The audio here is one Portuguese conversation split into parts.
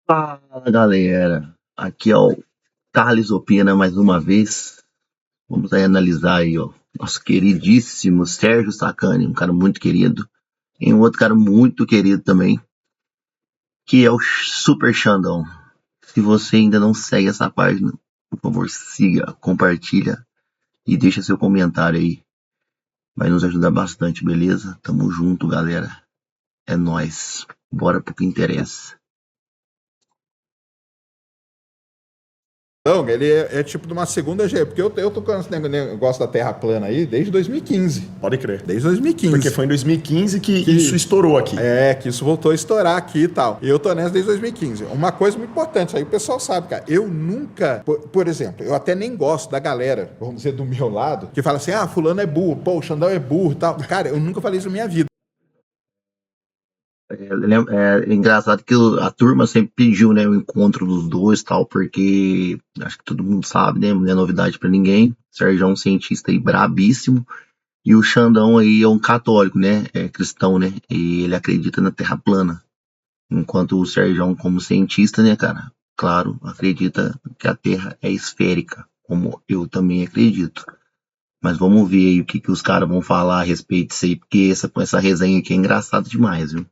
Fala galera, aqui é o Carlos Opina mais uma vez. Vamos aí analisar aí, ó, nosso queridíssimo Sérgio Sacani, um cara muito querido, e um outro cara muito querido também, que é o Super Xandão. Se você ainda não segue essa página, por favor, siga, compartilha e deixa seu comentário aí. Vai nos ajudar bastante, beleza? Tamo junto, galera. É nóis. Bora pro que interessa. Não, ele é tipo de uma segunda geração, porque eu tô com esse negócio da Terra plana aí desde 2015. Pode crer. Desde 2015. Porque foi em 2015 que isso estourou aqui. Que isso voltou a estourar aqui e tal. E eu tô nessa desde 2015. Uma coisa muito importante, isso aí o pessoal sabe, cara. Eu nunca, por exemplo, eu até nem gosto da galera, vamos dizer, do meu lado, que fala assim, fulano é burro, pô, o Xandão é burro e tal. Cara, eu nunca falei isso na minha vida. É engraçado que a turma sempre pediu, né, o encontro dos dois e tal, porque acho que todo mundo sabe, né, não é novidade pra ninguém. O Sérgio é um cientista aí brabíssimo e o Xandão aí é um católico, né, é cristão, né, e ele acredita na Terra plana. Enquanto o Sérgio, como cientista, né, cara, claro, acredita que a Terra é esférica, como eu também acredito. Mas vamos ver aí o que os caras vão falar a respeito disso aí, porque essa resenha aqui é engraçada demais, viu?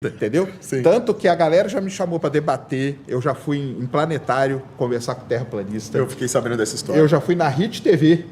Entendeu? Sim. Tanto que a galera já me chamou pra debater, eu já fui em planetário conversar com terraplanista. Eu fiquei sabendo dessa história. Eu já fui na RIT TV,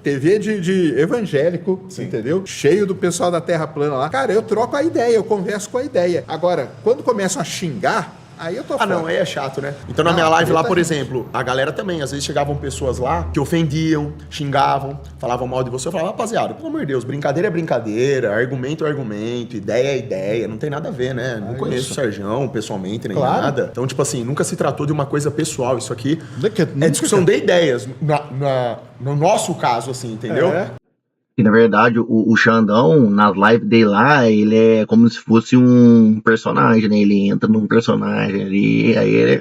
TV de evangélico, Sim. Entendeu? Cheio do pessoal da Terra plana lá. Cara, eu troco a ideia, eu converso com a ideia. Agora, quando começam a xingar, aí eu tô fora. Não, aí é chato, né? Então na minha live lá, por exemplo, a galera também, às vezes chegavam pessoas lá que ofendiam, xingavam, falavam mal de você. Eu falava, rapaziada, pelo amor de Deus, brincadeira é brincadeira, argumento é argumento, ideia é ideia, não tem nada a ver, né? Não conheço o Sergião pessoalmente, nem nada. Então, tipo assim, nunca se tratou de uma coisa pessoal. Isso aqui é discussão de ideias, no nosso caso, assim, entendeu? E na verdade, o Xandão, nas lives dele lá, ele é como se fosse um personagem, né? Ele entra num personagem ali, aí ele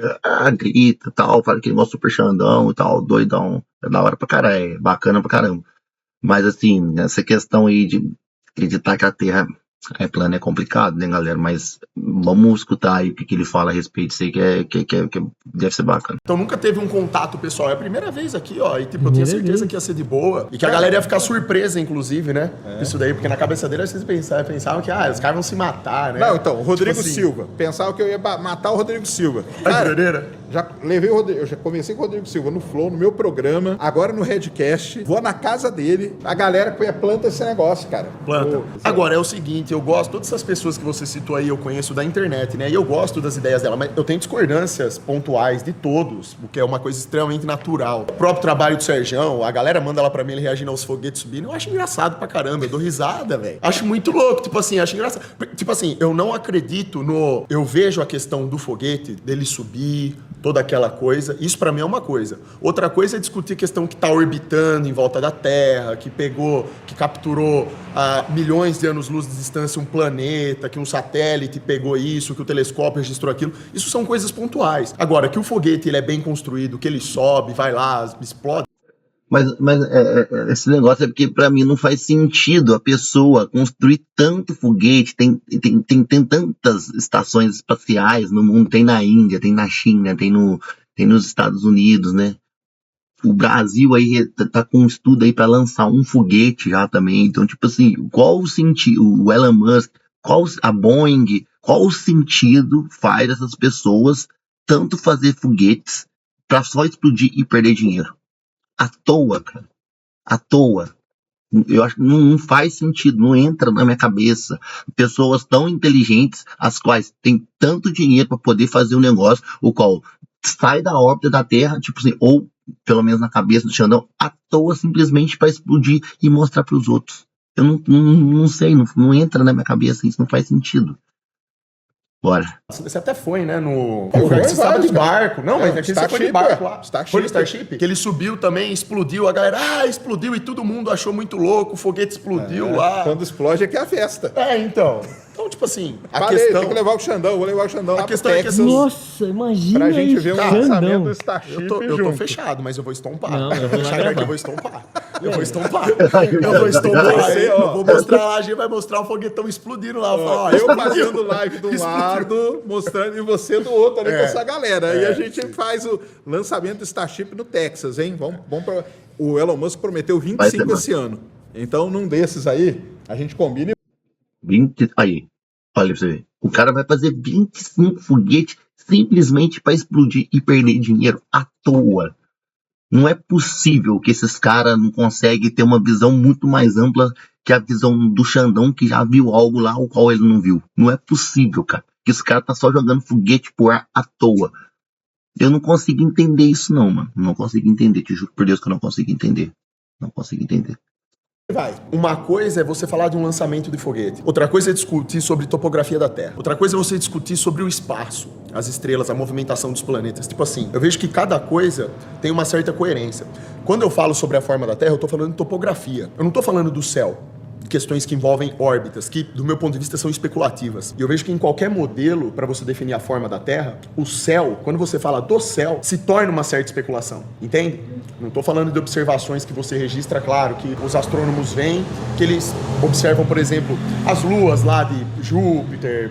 grita e tal, fala que ele gosta do Super Xandão e tal, doidão. É da hora pra caralho, é bacana pra caramba. Mas assim, essa questão aí de acreditar que a Terra é plana é complicado, né, galera? Mas vamos escutar aí o que ele fala a respeito disso aí, que deve ser bacana. Então nunca teve um contato pessoal. É a primeira vez aqui, ó. E tipo, eu tinha certeza que ia ser de boa. E que a galera ia ficar surpresa, inclusive, né? Isso daí, porque na cabeça dele vocês pensavam que, os caras vão se matar, né? Não, então, o Rodrigo Tipo assim, Silva. Pensava que eu ia matar o Rodrigo Silva. Cara, já levei o Rodrigo, eu já comecei com o Rodrigo Silva no Flow, no meu programa, agora no Redcast, vou na casa dele, a galera planta esse negócio, cara. Planta. Agora, é o seguinte, eu gosto, todas essas pessoas que você citou aí, eu conheço da internet, né? E eu gosto das ideias dela, mas eu tenho discordâncias pontuais de todos, o que é uma coisa extremamente natural. O próprio trabalho do Sergião, a galera manda lá pra mim, ele reagindo aos foguetes subindo, eu acho engraçado pra caramba, eu dou risada, velho. Acho muito louco, tipo assim, acho engraçado. Tipo assim, eu não acredito no... Eu vejo a questão do foguete, dele subir, toda aquela coisa, isso pra mim é uma coisa. Outra coisa é discutir a questão que tá orbitando em volta da Terra, que capturou a milhões de anos-luz de distância um planeta, que um satélite pegou isso, que o telescópio registrou aquilo. Isso são coisas pontuais. Agora, que o foguete ele é bem construído, que ele sobe, vai lá, explode. Mas esse negócio é porque pra mim não faz sentido a pessoa construir tanto foguete, tem tantas estações espaciais no mundo, tem na Índia, tem na China, tem nos Estados Unidos, né? O Brasil aí tá com um estudo aí pra lançar um foguete já também, então tipo assim, qual o sentido, o Elon Musk, a Boeing, qual o sentido faz essas pessoas tanto fazer foguetes pra só explodir e perder dinheiro? À toa, cara. À toa. Eu acho que não faz sentido, não entra na minha cabeça. Pessoas tão inteligentes, as quais têm tanto dinheiro para poder fazer um negócio, o qual sai da órbita da Terra, tipo assim, ou pelo menos na cabeça do Xandão, à toa simplesmente para explodir e mostrar para os outros. Eu não sei, não entra na minha cabeça, isso não faz sentido. Bora. Você até foi, né, no... Foi, você estava de barco. Não, mas aqui você foi de barco lá. Foi no Starship? Que ele subiu também, explodiu, a galera, explodiu e todo mundo achou muito louco, o foguete explodiu lá. Quando explode é que é a festa. Então. Então, tipo assim, a Falei, questão... tem que levar o Xandão, vou levar o Xandão lá pro questão é que Texas, assim, Nossa, imagina pra gente isso, ver o Xandão. lançamento do Starship eu tô junto. fechado, mas eu vou estompar. Não, eu vou lá Deixa gravar. que eu vou estompar. Eu vou estompar. Eu vou estompar. Você, ó. Eu vou mostrar lá, a gente vai mostrar o foguetão explodindo lá. Falar, ó, Eu explodiu. fazendo live do lado, mostrando, e você do outro ali com essa galera. E a gente faz o lançamento do Starship no Texas, hein? O Elon Musk prometeu 25 esse ano. Então, num desses aí, a gente combina e 20, aí, olha pra você ver. O cara vai fazer 25 foguetes simplesmente para explodir e perder dinheiro à toa. Não é possível que esses caras não conseguem ter uma visão muito mais ampla que a visão do Xandão, que já viu algo lá o qual ele não viu. Não é possível, cara. Que esse cara tá só jogando foguete por ar à toa. Eu não consigo entender isso não, mano. Não consigo entender. Te juro por Deus que eu não consigo entender. Não consigo entender. vai. Uma coisa é você falar de um lançamento de foguete. Outra coisa é discutir sobre topografia da Terra. Outra coisa é você discutir sobre o espaço, as estrelas, a movimentação dos planetas. Tipo assim, eu vejo que cada coisa tem uma certa coerência. Quando eu falo sobre a forma da Terra, eu tô falando de topografia. Eu não tô falando do céu. Questões que envolvem órbitas, que, do meu ponto de vista, são especulativas. E eu vejo que em qualquer modelo, para você definir a forma da Terra, o céu, quando você fala do céu, se torna uma certa especulação. Entende? Não estou falando de observações que você registra, claro, que os astrônomos veem, que eles observam, por exemplo, as luas lá de Júpiter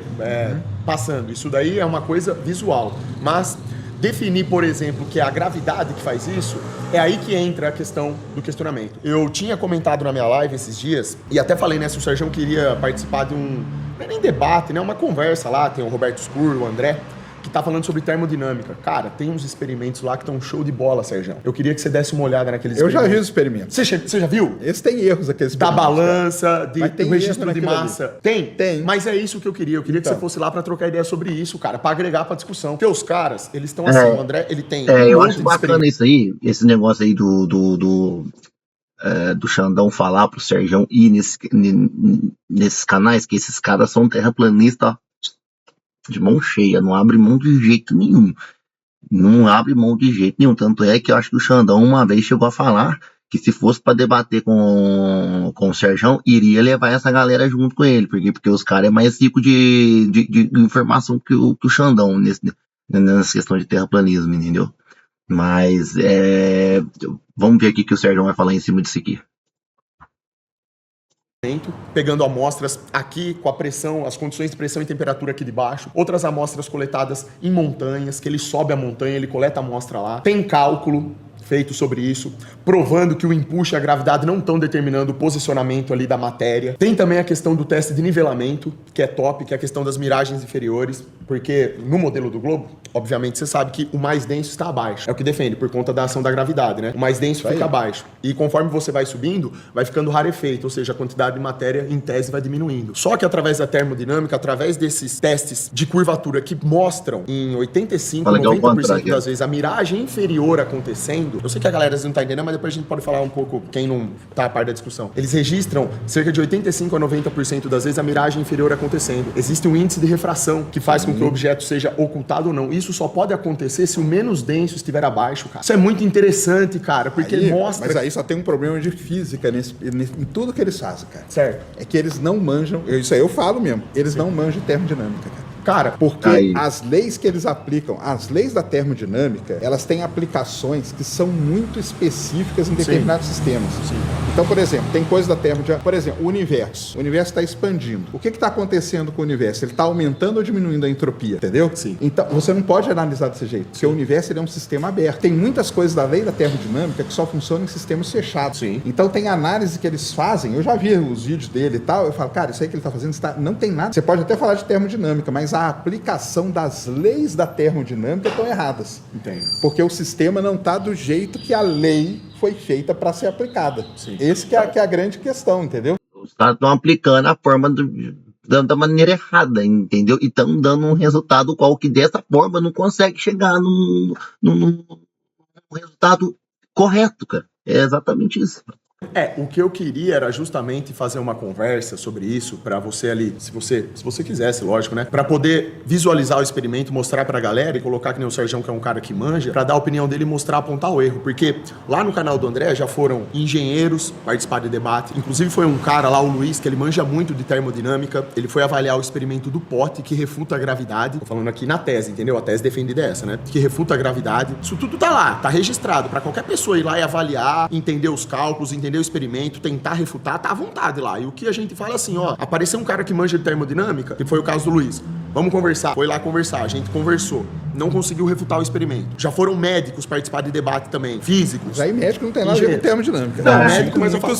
passando. Isso daí é uma coisa visual. Mas definir, por exemplo, que é a gravidade que faz isso, é aí que entra a questão do questionamento. Eu tinha comentado na minha live esses dias, e até falei, né, se o Sérgio queria participar de um, não é nem debate, né, uma conversa lá, tem o Roberto Scur, o André, que tá falando sobre termodinâmica. Cara, tem uns experimentos lá que estão show de bola, Sérgio. Eu queria que você desse uma olhada naqueles Eu experimentos. já vi os experimentos. Você já viu? Esse tem erros, aqueles Da experimentos, balança, Mas tem do registro erro de naquilo massa. ali. Tem? Tem. Mas é isso que eu queria. Eu queria que Então. você fosse lá pra trocar ideia sobre isso, cara, pra agregar pra discussão. Porque os caras, eles estão assim, o André, ele tem Eu monte acho de bacana isso aí, esse negócio aí do Xandão falar pro Sérgio ir nesses canais, que esses caras são terraplanistas de mão cheia, não abre mão de jeito nenhum. Não abre mão de jeito nenhum. Tanto é que eu acho que o Xandão uma vez chegou a falar que se fosse para debater com o Sérgio, iria levar essa galera junto com ele, porque os caras é mais rico de informação que o Xandão nessa questão de terraplanismo, entendeu? Mas vamos ver aqui o que o Sérgio vai falar em cima disso aqui. pegando amostras aqui com a pressão, as condições de pressão e temperatura aqui de baixo, outras amostras coletadas em montanhas, que ele sobe a montanha, ele coleta a amostra lá. Tem cálculo feito sobre isso, provando que o empuxo e a gravidade não estão determinando o posicionamento ali da matéria. Tem também a questão do teste de nivelamento, que é top, que é a questão das miragens inferiores, porque no modelo do globo, obviamente você sabe que o mais denso está abaixo. É o que defende, por conta da ação da gravidade, né? O mais denso fica abaixo. E conforme você vai subindo, vai ficando rarefeito, ou seja, a quantidade de matéria em tese vai diminuindo. Só que através da termodinâmica, através desses testes de curvatura que mostram em 85, 90% das vezes a miragem inferior acontecendo, eu sei que a galera não tá entendendo, mas depois a gente pode falar um pouco, quem não tá a par da discussão. Eles registram cerca de 85 a 90% das vezes a miragem inferior acontecendo. Existe um índice de refração que faz com que o objeto seja ocultado ou não. Isso só pode acontecer se o menos denso estiver abaixo, cara. Isso é muito interessante, cara, porque ele mostra... Mas aí só tem um problema de física em tudo que eles fazem, cara. Certo. É que eles não manjam, isso aí eu falo mesmo, eles não manjam termodinâmica, cara. Cara, porque aí, as leis que eles aplicam, as leis da termodinâmica, elas têm aplicações que são muito específicas em determinados sistemas. Sim. Então, por exemplo, tem coisa da termodinâmica, por exemplo, o universo. O universo está expandindo. O que está acontecendo com o universo? Ele está aumentando ou diminuindo a entropia, entendeu? Sim. Então, você não pode analisar desse jeito, porque o universo ele é um sistema aberto. Tem muitas coisas da lei da termodinâmica que só funcionam em sistemas fechados. Sim. Então, tem análise que eles fazem, eu já vi os vídeos dele e tal, eu falo, cara, isso aí que ele está fazendo, não tem nada. Você pode até falar de termodinâmica, mas a aplicação das leis da termodinâmica estão erradas. Entendo. Porque o sistema não está do jeito que a lei foi feita para ser aplicada. Sim. Esse que é a grande questão, entendeu? os caras estão aplicando a forma da maneira errada, entendeu? E estão dando um resultado qual que dessa forma não consegue chegar num resultado correto, cara. É exatamente isso. O que eu queria era justamente fazer uma conversa sobre isso pra você ali, se você quisesse, lógico, né? Pra poder visualizar o experimento, mostrar pra galera e colocar que nem o Sergião, que é um cara que manja, pra dar a opinião dele e mostrar, apontar o erro. Porque lá no canal do André já foram engenheiros participar de debate. Inclusive foi um cara lá, o Luiz, que ele manja muito de termodinâmica. Ele foi avaliar o experimento do pote que refuta a gravidade. Tô falando aqui na tese, entendeu? A tese defendida é essa, né? Que refuta a gravidade. Isso tudo tá lá, tá registrado pra qualquer pessoa ir lá e avaliar, entender os cálculos, entender o experimento, tentar refutar, tá à vontade lá. E o que a gente fala assim, ó, apareceu um cara que manja de termodinâmica, que foi o caso do Luiz. Vamos conversar. Foi lá conversar, a gente conversou. Não conseguiu refutar o experimento. Já foram médicos participar de debate também, físicos. Mas aí médico não tem nada a ver com termodinâmica. Não, médico, mas eu falo...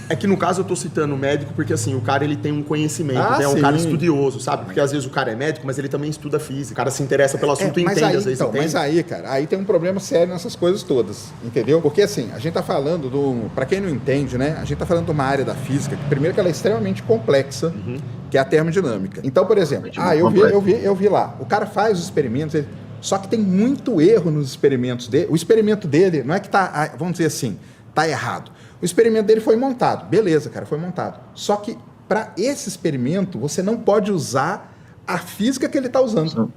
É que no caso eu tô citando o médico porque assim, o cara ele tem um conhecimento, né? É um cara estudioso, sabe? Porque às vezes o cara é médico, mas ele também estuda física. O cara se interessa pelo assunto e entende, às vezes entende. Mas aí, cara, aí tem um problema sério nessas coisas todas, entendeu? Porque assim, a gente tá falando pra quem não entende, né? A gente tá falando de uma área da física, que primeiro que ela é extremamente complexa, que é a termodinâmica. Então, por exemplo, eu vi lá, o cara faz os experimentos, só que tem muito erro nos experimentos dele. O experimento dele não é que tá, vamos dizer assim, tá errado. O experimento dele foi montado. Beleza, cara, foi montado. Só que para esse experimento, você não pode usar a física que ele está usando.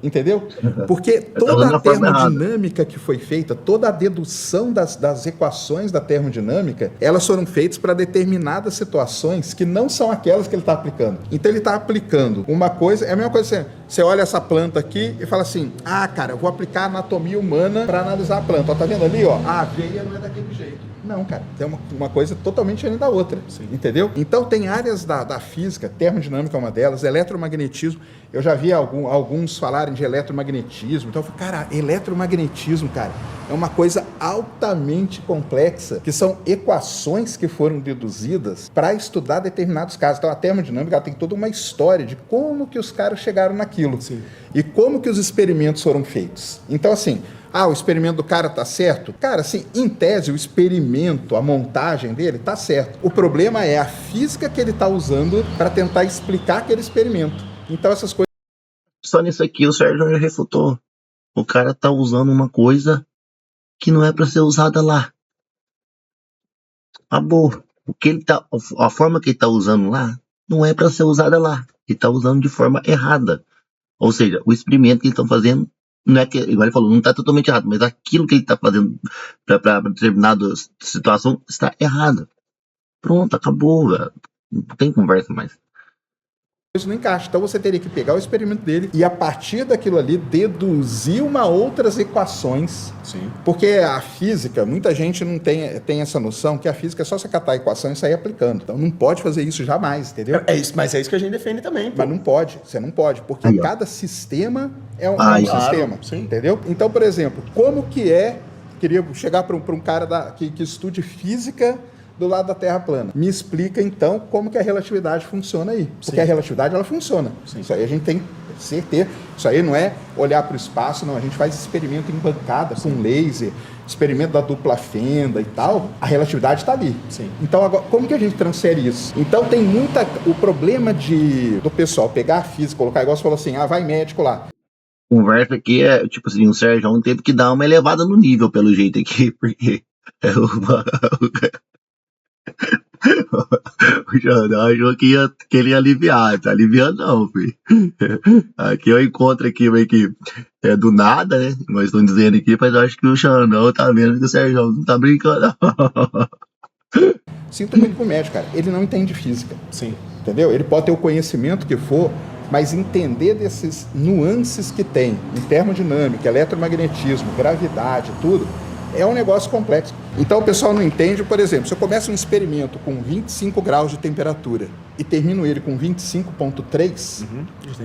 Entendeu? Porque toda a termodinâmica que foi feita, toda a dedução das equações da termodinâmica, elas foram feitas para determinadas situações que não são aquelas que ele está aplicando. Então ele está aplicando uma coisa, é a mesma coisa assim, você olha essa planta aqui e fala assim, cara, eu vou aplicar a anatomia humana para analisar a planta. Ó, tá vendo ali, ó? A veia não é daquele jeito. Não, cara, tem uma coisa totalmente diferente da outra, entendeu? Então tem áreas da física, termodinâmica é uma delas, eletromagnetismo, eu já vi alguns falarem de eletromagnetismo, então eu falei, cara, eletromagnetismo, cara, é uma coisa altamente complexa, que são equações que foram deduzidas para estudar determinados casos. Então a termodinâmica ela tem toda uma história de como que os caras chegaram naquilo. Sim. E como que os experimentos foram feitos. Então assim, o experimento do cara tá certo? Cara, assim, em tese, o experimento, a montagem dele tá certo. O problema é a física que ele tá usando para tentar explicar aquele experimento. Então essas coisas... Só nisso aqui o Sérgio já refutou. O cara tá usando uma coisa que não é para ser usada lá. Acabou. A forma que ele tá usando lá não é para ser usada lá. Ele tá usando de forma errada. Ou seja, o experimento que eles estão fazendo não é que, igual ele falou, não está totalmente errado, mas aquilo que ele está fazendo para determinada situação está errado. Pronto, acabou, velho. Não tem conversa mais. Isso não encaixa. Então você teria que pegar o experimento dele e a partir daquilo ali deduzir outras equações. Sim. Porque a física, muita gente não tem essa noção que a física é só você catar a equação e sair aplicando. Então não pode fazer isso jamais, entendeu? Mas é isso que a gente defende também. Pô. Mas não pode, você não pode, porque cada sistema é um sistema, sim. Entendeu? Então, por exemplo, como que queria chegar para um cara que estude física do lado da Terra plana. Me explica, então, como que a relatividade funciona aí. Porque a relatividade, ela funciona. Sim. Isso aí a gente tem certeza. Isso aí não é olhar para o espaço, não. A gente faz experimento em bancada, com laser, experimento da dupla fenda e tal. A relatividade está ali. Sim. Então, agora, como que a gente transfere isso? Então, tem o problema do pessoal pegar a física, colocar, igual você falou assim, vai médico lá. Conversa aqui é, tipo assim, o Sérgio teve que dar uma elevada no nível, pelo jeito aqui, porque... O Xandão achou que ele ia aliviar, não tá aliviando não, filho. Aqui eu encontro aqui meio que do nada, né? Nós estamos dizendo aqui, mas eu acho que o Xandão tá vendo que o Sérgio não tá brincando, não. Sinto muito pro médico, cara. Ele não entende física. Sim. Entendeu? Ele pode ter o conhecimento que for, mas entender desses nuances que tem em termodinâmica, eletromagnetismo, gravidade, tudo, é um negócio complexo. Então o pessoal não entende, por exemplo, se eu começo um experimento com 25 graus de temperatura e termino ele com 25,3,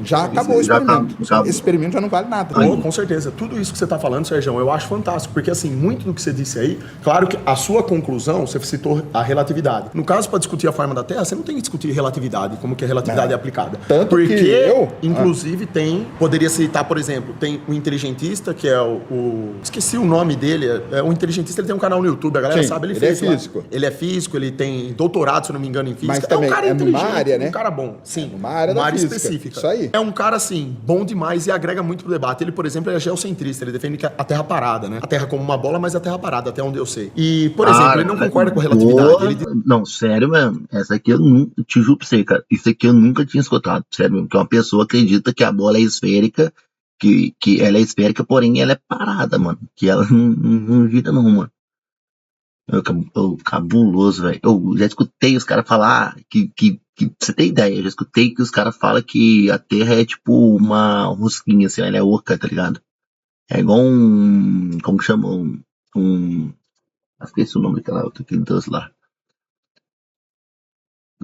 já acabou o experimento. Esse experimento já não vale nada. Com certeza. Tudo isso que você está falando, Sérgio, eu acho fantástico, porque assim, muito do que você disse aí, claro que a sua conclusão, você citou a relatividade. No caso, para discutir a forma da Terra, você não tem que discutir relatividade, como que a relatividade é aplicada. Tanto porque, que inclusive, poderia citar, por exemplo, tem o inteligentista, que é esqueci o nome dele, o inteligentista, ele tem um canal no YouTube, a galera sabe, ele fez é físico. Ele é físico, ele tem doutorado, se não me engano, em física. Mas também é um cara inteligente. área, né? Um cara bom, sim. Numa área da física. específica. Isso aí. É um cara, assim, bom demais e agrega muito pro debate. Ele, por exemplo, é geocentrista. Ele defende que a Terra parada, né? A Terra como uma bola, mas a Terra parada, até onde eu sei. E, por exemplo, ele não concorda com relatividade. Ele... Não, sério mesmo. Essa aqui eu nunca, te juro pra você, cara. Isso aqui eu nunca tinha escutado. Sério mesmo. Que uma pessoa acredita que a bola é esférica, que ela é esférica, porém ela é parada, mano. Que ela não gira, não, mano. Cabuloso, velho. Eu já escutei os caras falar que você tem ideia, eu já escutei que os caras falam que a Terra é tipo uma rosquinha, assim, ela é oca, tá ligado? É igual como que chama? Esqueci o nome daquela outra que doce lá.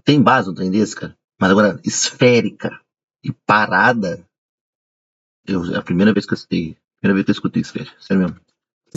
Tem base um trem desse, cara. Mas agora, esférica e parada, é a primeira vez que eu escutei. Primeira vez que eu escutei isso, velho. Sério mesmo.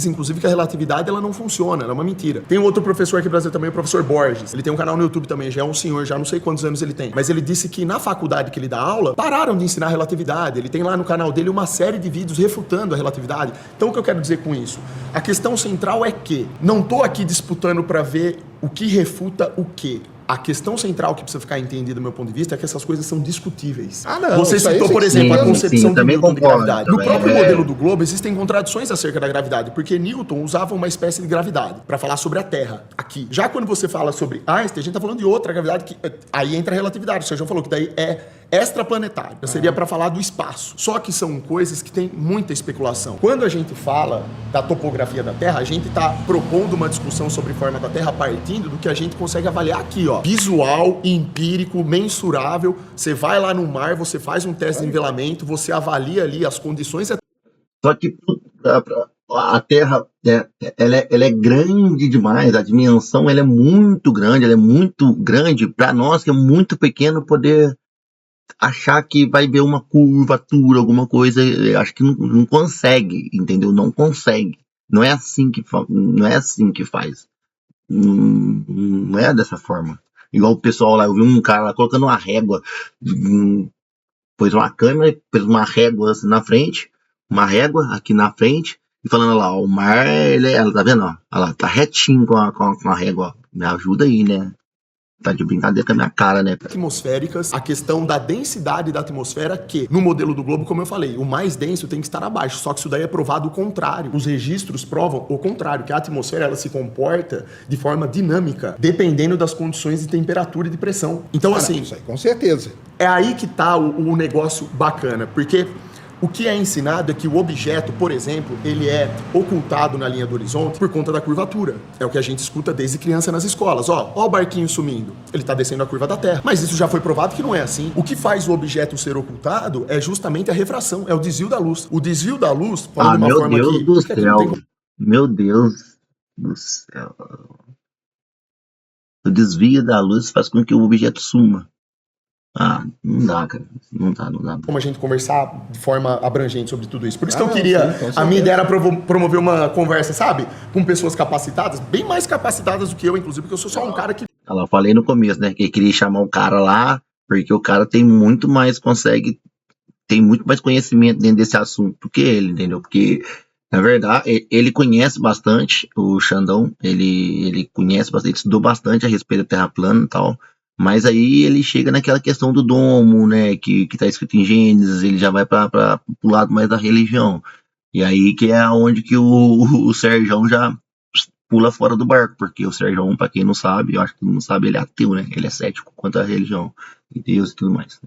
Inclusive que a relatividade ela não funciona, ela é uma mentira. Tem um outro professor aqui no Brasil também, o professor Borges. Ele tem um canal no YouTube também, já é um senhor, já não sei quantos anos ele tem. Mas ele disse que na faculdade que ele dá aula, pararam de ensinar relatividade. Ele tem lá no canal dele uma série de vídeos refutando a relatividade. Então o que eu quero dizer com isso? A questão central é que não tô aqui disputando para ver o que refuta o quê. A questão central que precisa ficar entendida do meu ponto de vista é que essas coisas são discutíveis. Não. Você citou, por exemplo, a concepção de Newton de gravidade. No próprio também. modelo do globo existem contradições acerca da gravidade, porque Newton usava uma espécie de gravidade para falar sobre a Terra, aqui. Já quando você fala sobre Einstein, a gente tá falando de outra gravidade, que aí entra a relatividade. O Sérgio falou que daí é extraplanetário. Seria para falar do espaço. Só que são coisas que têm muita especulação. Quando a gente fala da topografia da Terra, a gente está propondo uma discussão sobre forma da Terra partindo do que a gente consegue avaliar aqui, ó. Visual, empírico, mensurável. Você vai lá no mar, você faz um teste de nivelamento, você avalia ali as condições. Só que a Terra, ela é grande demais, a dimensão ela é muito grande para nós que é muito pequeno poder achar que vai ver uma curvatura, alguma coisa, acho que não consegue, entendeu? Não consegue. Não é assim que faz. Não é dessa forma. Igual o pessoal lá, eu vi um cara lá colocando uma régua, pôs uma câmera, pôs uma régua assim na frente, uma régua aqui na frente, e falando lá, ó, o mar, ela tá vendo, ó, ela tá retinho com a régua, ó. Me ajuda aí, né? Tá de brincadeira com a minha cara, né? Atmosféricas, a questão da densidade da atmosfera, que no modelo do globo, como eu falei, o mais denso tem que estar abaixo, só que isso daí é provado o contrário. Os registros provam o contrário, que a atmosfera ela se comporta de forma dinâmica, dependendo das condições de temperatura e de pressão. Então, assim, isso aí, com certeza. É aí que tá o negócio bacana, porque o que é ensinado é que o objeto, por exemplo, ele é ocultado na linha do horizonte por conta da curvatura. É o que a gente escuta desde criança nas escolas. Ó o barquinho sumindo. Ele está descendo a curva da Terra. Mas isso já foi provado que não é assim. O que faz o objeto ser ocultado é justamente a refração, é o desvio da luz. O desvio da luz, falando de uma forma meu Deus que... do céu. Meu Deus do céu. O desvio da luz faz com que o objeto suma. Não dá, cara. Não dá. Como a gente conversar de forma abrangente sobre tudo isso. Por isso que eu queria... a minha ideia era promover uma conversa, sabe? Com pessoas capacitadas, bem mais capacitadas do que eu, inclusive, porque eu sou só um cara que... Eu falei no começo, né? Que eu queria chamar o cara lá, porque o cara tem muito mais conhecimento dentro desse assunto do que ele, entendeu? Porque, na verdade, ele conhece bastante, o Xandão, ele conhece bastante, ele estudou bastante a respeito da Terra plana e tal. Mas aí ele chega naquela questão do domo, né, que tá escrito em Gênesis, ele já vai para o lado mais da religião. E aí que é onde que o Sérgio já pula fora do barco, porque o Sérgio, para quem não sabe, eu acho que todo mundo sabe, ele é ateu, né, ele é cético quanto à religião e Deus e tudo mais.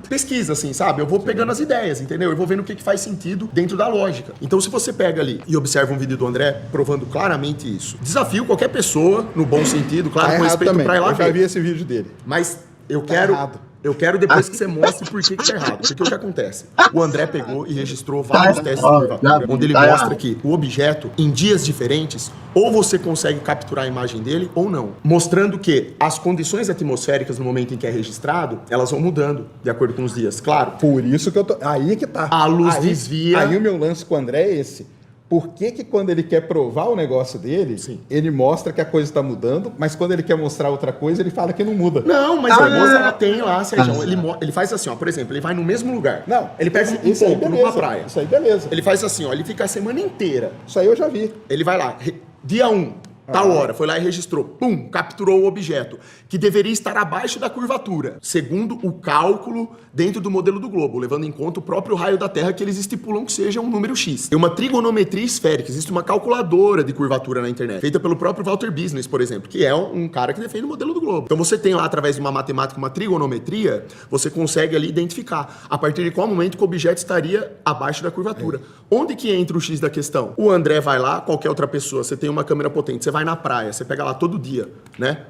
Pesquisa, assim, sabe? Eu vou pegando as ideias, entendeu? Eu vou vendo o que faz sentido dentro da lógica. Então, se você pega ali e observa um vídeo do André provando claramente isso, desafio qualquer pessoa, no bom sentido, claro, com respeito também. Pra ir lá ver. Eu já vi esse vídeo dele. Mas eu quero depois que você mostre por que tá errado. Porque o que acontece? O André pegou e registrou vários testes de curvatura, onde ele mostra que o objeto, em dias diferentes, ou você consegue capturar a imagem dele ou não. Mostrando que as condições atmosféricas no momento em que é registrado, elas vão mudando de acordo com os dias. Claro. Por isso que eu tô... Aí que tá. A luz desvia. Aí o meu lance com o André é esse. Por que quando ele quer provar o negócio dele, sim, ele mostra que a coisa está mudando, mas quando ele quer mostrar outra coisa, ele fala que não muda? Não, mas a moça ela tem lá, Sérgio. Ele faz assim, ó, por exemplo, ele vai no mesmo lugar. Não, ele pega um ponto numa praia. Isso aí, beleza. Ele faz assim, ó, ele fica a semana inteira. Isso aí eu já vi. Ele vai lá, dia 1, tal hora, foi lá e registrou, pum, capturou o objeto, que deveria estar abaixo da curvatura, segundo o cálculo dentro do modelo do globo, levando em conta o próprio raio da Terra que eles estipulam que seja um número X. Tem uma trigonometria esférica, existe uma calculadora de curvatura na internet, feita pelo próprio Walter Business, por exemplo, que é um cara que defende o modelo do globo. Então você tem lá, através de uma matemática, uma trigonometria, você consegue ali identificar a partir de qual momento que o objeto estaria abaixo da curvatura. Onde que entra o X da questão? O André vai lá, qualquer outra pessoa, você tem uma câmera potente, você vai na praia, você pega lá todo dia, né?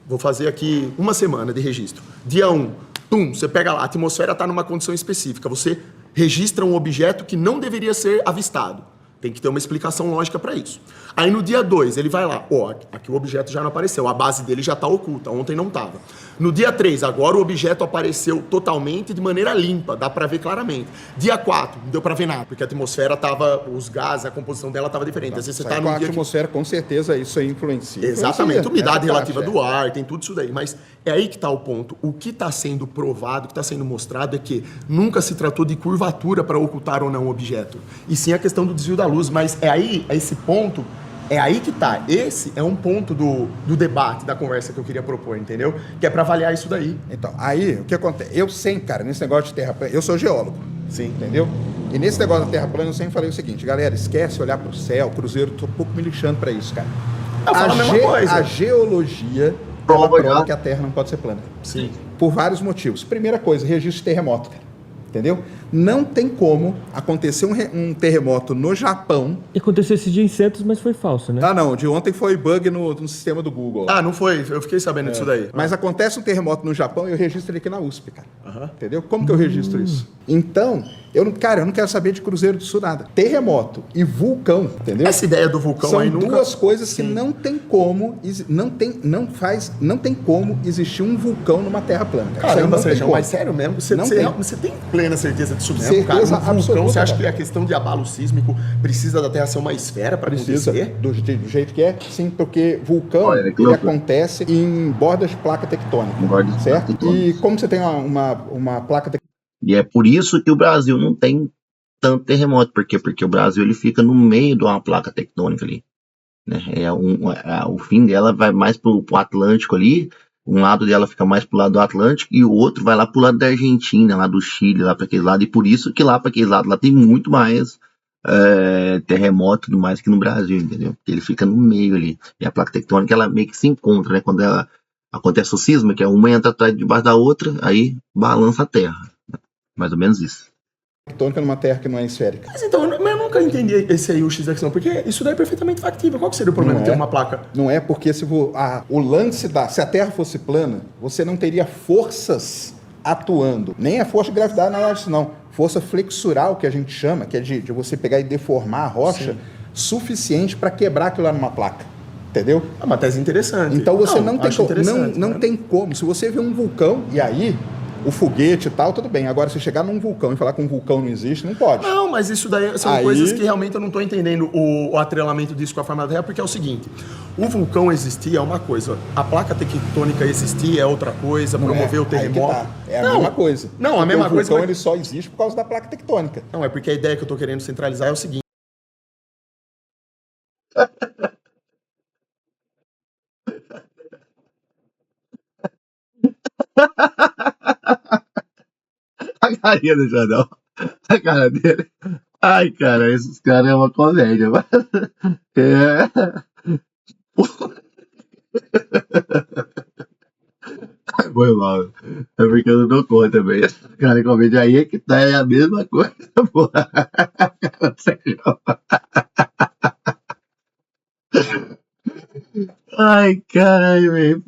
Vou fazer aqui uma semana de registro. Dia 1, você pega lá, a atmosfera está numa condição específica, você registra um objeto que não deveria ser avistado. Tem que ter uma explicação lógica para isso. Aí no dia 2, ele vai lá, aqui o objeto já não apareceu, a base dele já está oculta, ontem não estava. No dia 3, agora o objeto apareceu totalmente de maneira limpa, dá para ver claramente. Dia 4, não deu para ver nada, porque a atmosfera estava, os gases, a composição dela estava diferente. Às vezes você tá com a atmosfera, com certeza, isso aí influencia. Exatamente, umidade relativa do ar, tem tudo isso daí. Mas é aí que está o ponto. O que está sendo provado, o que está sendo mostrado é que nunca se tratou de curvatura para ocultar ou não o objeto. E sim a questão do desvio da luz. Mas é esse ponto, é aí que tá. Esse é um ponto do debate, da conversa que eu queria propor, entendeu? Que é para avaliar isso daí. Então, aí, o que acontece? Eu sempre, cara, nesse negócio de terra plana, eu sou geólogo. Sim. Entendeu? E nesse negócio da terra plana, eu sempre falei o seguinte, galera, esquece olhar pro céu, cruzeiro, tô um pouco me lixando para isso, cara. Eu falo a mesma coisa. A geologia prova que a Terra não pode ser plana. Sim. Por vários motivos. Primeira coisa, registro de terremoto, cara. Entendeu? Não tem como acontecer um terremoto no Japão. E aconteceu esse dia em Santos, mas foi falso, né? Ah, não. De ontem foi bug no sistema do Google. Ah, não foi? Eu fiquei sabendo disso daí. Mas acontece um terremoto no Japão e eu registro ele aqui na USP, cara. Entendeu? Como que eu registro isso? Então, eu não quero saber de cruzeiro disso nada. Terremoto e vulcão, entendeu? Essa ideia do vulcão são aí nunca... duas coisas que não tem como, não tem como existir um vulcão numa terra plana, cara. Caramba, Sérgio, mas sério mesmo? Você tem plena certeza disso mesmo, certeza cara? Um vulcão, absoluta, você acha cara. que a questão de abalo sísmico precisa da Terra ser uma esfera para acontecer? Do jeito que é, sim, porque vulcão ele acontece em bordas de placa tectônica, certo? E como você tem uma placa tectônica... E é por isso que o Brasil não tem tanto terremoto. Por quê? Porque o Brasil ele fica no meio de uma placa tectônica ali. Né? O fim dela vai mais pro Atlântico ali. Um lado dela fica mais pro lado do Atlântico e o outro vai lá pro lado da Argentina, lá do Chile, lá para aquele lado. E por isso que lá para aquele lado lá tem muito mais terremoto e tudo mais que no Brasil, entendeu? Porque ele fica no meio ali. E a placa tectônica ela meio que se encontra, né? Quando ela acontece o sismo, que é uma entra atrás debaixo da outra, aí balança a Terra. Mais ou menos isso. Tectônica numa terra que não é esférica. Mas então, eu nunca entendi esse aí, o X da questão, porque isso daí é perfeitamente factível. Qual que seria o problema de ter uma placa? Não é porque o lance se a Terra fosse plana, você não teria forças atuando. Nem a força de gravidade, nada disso não. Força flexural, que a gente chama, que é de você pegar e deformar a rocha, suficiente para quebrar aquilo lá numa placa. Entendeu? É uma tese interessante. Então você não tem como. Se você vê um vulcão, e aí... o foguete e tal, tudo bem. Agora, se chegar num vulcão e falar que um vulcão não existe, não pode. Não, mas isso daí são coisas que realmente eu não estou entendendo o atrelamento disso com a forma da Terra, porque é o seguinte, o vulcão existir é uma coisa, a placa tectônica existir é outra coisa, promover o terremoto... É a mesma coisa. Não, a mesma coisa... O vulcão ele só existe por causa da placa tectônica. Não, é porque a ideia que eu estou querendo centralizar é o seguinte... A carinha do Jadão. A cara dele. Ai, cara, esses caras é uma comédia. Mas... Foi mal. É porque eu não dou conta também. Cara, comédia aí é que tá é a mesma coisa, porra. Ai, caralho, velho.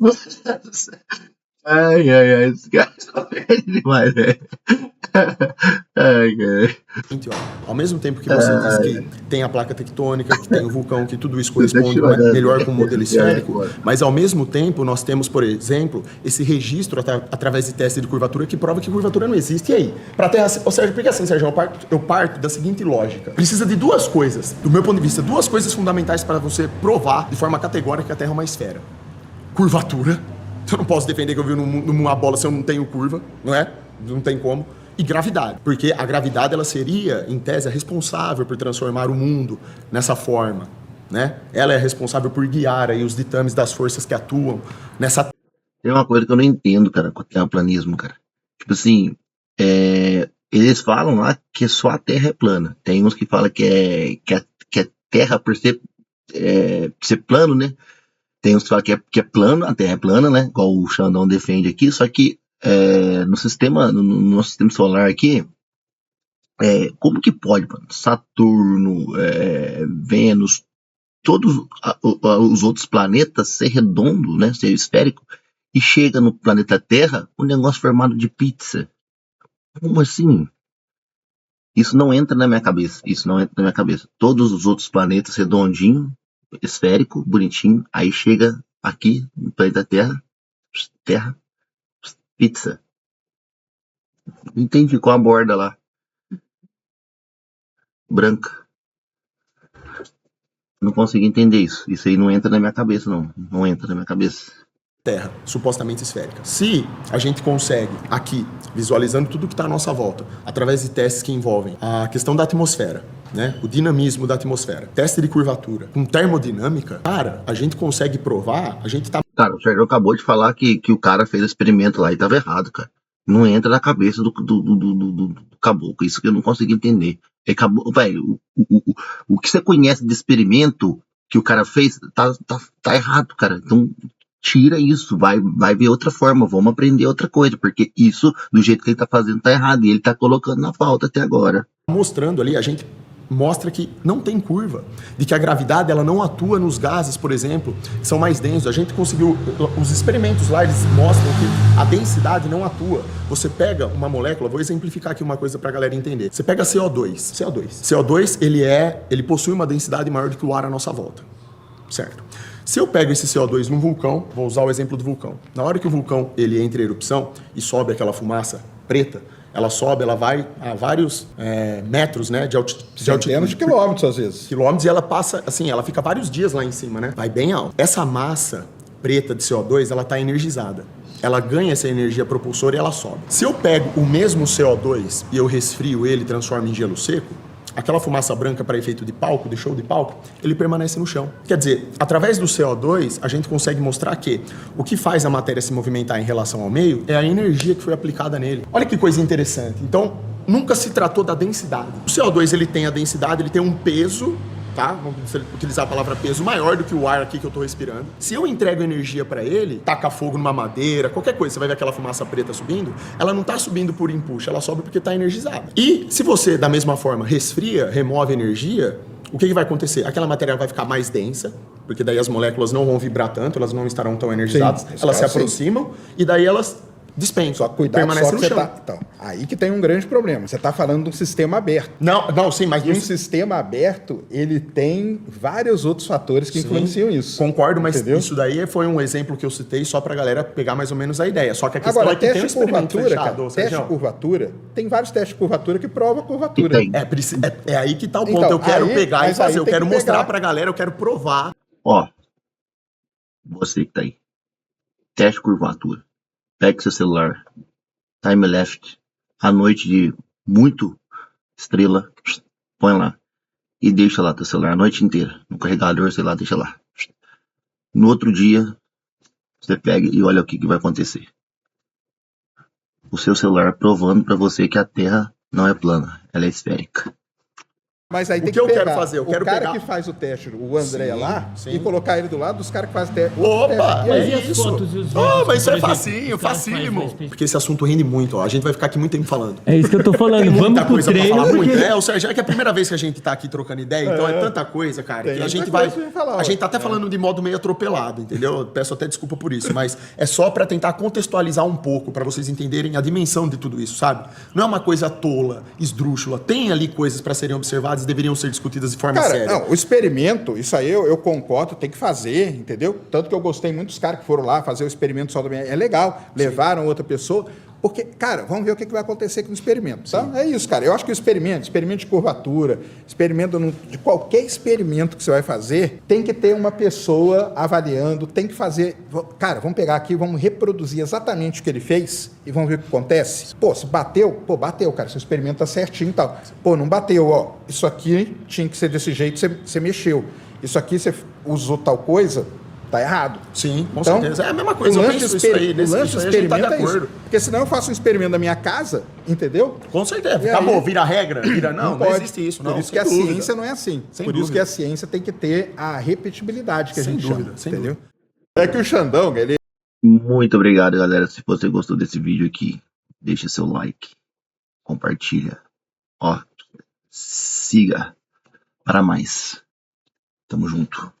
Ai, esses caras são velhos demais, velho. Ai, cara. Ao mesmo tempo que você diz que tem a placa tectônica, que tem o vulcão, que tudo isso corresponde melhor com o modelo esférico, mas ao mesmo tempo nós temos, por exemplo, esse registro através de teste de curvatura que prova que curvatura não existe. E aí? Pra Terra, ou seja, porque assim, Sérgio, eu parto da seguinte lógica. Precisa de duas coisas, do meu ponto de vista, duas coisas fundamentais para você provar de forma categórica que a Terra é uma esfera. Curvatura. Eu não posso defender que eu vi numa bola se eu não tenho curva, não é? Não tem como. E gravidade, porque a gravidade ela seria, em tese, a responsável por transformar o mundo nessa forma. né? Ela é responsável por guiar aí os ditames das forças que atuam nessa... Tem uma coisa que eu não entendo, cara, com o terraplanismo, cara. Tipo assim, eles falam lá que só a Terra é plana. Tem uns que falam que a Terra, por ser plano, né? Tem uns que falam que é plano, a Terra é plana, né? Igual o Xandão defende aqui. Só que no nosso sistema solar aqui, como que pode, mano? Saturno, Vênus, todos os outros planetas ser redondo, né? Ser esférico, e chega no planeta Terra um negócio formado de pizza. Como assim? Isso não entra na minha cabeça. Todos os outros planetas redondinho, esférico, bonitinho, aí chega aqui no planeta Terra, pizza. Entendi, com a borda lá branca. Não consegui entender isso. Isso aí não entra na minha cabeça, não. Não entra na minha cabeça. Terra, supostamente esférica. Se a gente consegue, aqui, visualizando tudo que está à nossa volta, através de testes que envolvem a questão da atmosfera, né? O dinamismo da atmosfera, teste de curvatura, com termodinâmica, cara, a gente consegue provar, a gente tá... Cara, o Sérgio acabou de falar que o cara fez o experimento lá e tava errado, cara. Não entra na cabeça do caboclo. Isso que eu não consegui entender. Velho, o que você conhece de experimento que o cara fez, tá errado, cara. Então, tira isso, vai ver outra forma, vamos aprender outra coisa, porque isso, do jeito que ele tá fazendo, tá errado, e ele tá colocando na pauta até agora. Mostrando ali, a gente mostra que não tem curva, de que a gravidade ela não atua nos gases, por exemplo, que são mais densos. A gente conseguiu, os experimentos lá, eles mostram que a densidade não atua. Você pega uma molécula, vou exemplificar aqui uma coisa pra galera entender. Você pega CO2, ele possui uma densidade maior do que o ar à nossa volta, certo? Se eu pego esse CO2 num vulcão, vou usar o exemplo do vulcão. Na hora que o vulcão ele entra em erupção e sobe aquela fumaça preta, ela sobe, ela vai a vários metros, né, de altitude. Centenas de quilômetros, às vezes. Quilômetros, e ela passa, assim, ela fica vários dias lá em cima, né? Vai bem alto. Essa massa preta de CO2, ela está energizada. Ela ganha essa energia propulsora e ela sobe. Se eu pego o mesmo CO2 e eu resfrio ele e transformo em gelo seco, aquela fumaça branca para efeito de palco, de show de palco, ele permanece no chão. Quer dizer, através do CO2, a gente consegue mostrar que o que faz a matéria se movimentar em relação ao meio é a energia que foi aplicada nele. Olha que coisa interessante. Então, nunca se tratou da densidade. O CO2, ele tem a densidade, ele tem um peso, tá? Vamos utilizar a palavra peso, maior do que o ar aqui que eu tô respirando. Se eu entrego energia para ele, taca fogo numa madeira, qualquer coisa, você vai ver aquela fumaça preta subindo, ela não tá subindo por empuxo, ela sobe porque tá energizada. E se você, da mesma forma, resfria, remove energia, o que vai acontecer? Aquela matéria vai ficar mais densa, porque daí as moléculas não vão vibrar tanto, elas não estarão tão energizadas, elas se aproximam, e daí elas despencam. Só cuidado, permanece só que no chão. Então, aí que tem um grande problema. Você está falando de um sistema aberto. Não, sim, mas... E um sistema aberto, ele tem vários outros fatores que influenciam isso. Concordo, mas entendeu? Isso daí foi um exemplo que eu citei só para a galera pegar mais ou menos a ideia. Só que a questão agora, é que tem um experimento fechado. Teste de curvatura, tem vários testes de curvatura que provam a curvatura. É aí que tá o ponto. Então, eu quero pegar e fazer, eu quero mostrar para a galera, eu quero provar. Ó, você que tá aí, teste de curvatura. Pega seu celular, time left, à noite de muito estrela, põe lá e deixa lá teu celular a noite inteira, no carregador, sei lá, deixa lá. No outro dia, você pega e olha o que vai acontecer. O seu celular provando para você que a Terra não é plana, ela é esférica. Mas aí tem que pegar quero fazer? O cara que faz o teste, o André lá, e colocar ele do lado dos caras que fazem teste. Opa! É isso. Mas isso é facinho, facílimo. Porque esse assunto rende muito, ó. A gente vai ficar aqui muito tempo falando. É isso que eu tô falando. Tem muita Vamos coisa pro treino, pra falar, porque... muito. O Sérgio, é que é a primeira vez que a gente tá aqui trocando ideia, então é tanta coisa, cara, que a gente vai... A gente tá até falando de modo meio atropelado, entendeu? Eu peço até desculpa por isso, mas é só pra tentar contextualizar um pouco, pra vocês entenderem a dimensão de tudo isso, sabe? Não é uma coisa tola, esdrúxula. Tem ali coisas pra serem observadas e deveriam ser discutidas de forma séria. Não, o experimento, isso aí eu concordo, tem que fazer, entendeu? Tanto que eu gostei muito dos caras que foram lá fazer o experimento só também. É legal, levaram outra pessoa, porque, cara, vamos ver o que vai acontecer com o experimento, tá? É isso, cara. Eu acho que o experimento de curvatura, de qualquer experimento que você vai fazer, tem que ter uma pessoa avaliando, tem que fazer... Cara, vamos pegar aqui, vamos reproduzir exatamente o que ele fez e vamos ver o que acontece. Pô, se bateu, bateu, cara, seu experimento tá certinho e tal. Pô, não bateu, ó, isso aqui tinha que ser desse jeito, você mexeu. isso aqui você usou tal coisa, tá errado. Sim, com Então, certeza. É a mesma coisa. O Eu lanche, penso isso aí, o nesse- lanche isso aí a gente tá de experimenta é isso. acordo. Porque senão eu faço um experimento da minha casa, entendeu? Com certeza. E Acabou, aí- vira regra? Vira não pode. existe isso, não. Por isso sem que a dúvida. ciência não é assim. Sem Por isso dúvida. que a ciência tem que ter a repetibilidade que a Sem gente dúvida, chama, sem entendeu? É que o Xandão, ele Muito obrigado, galera. Se você gostou desse vídeo aqui, deixa seu like, compartilha, ó, siga para mais. Tamo junto.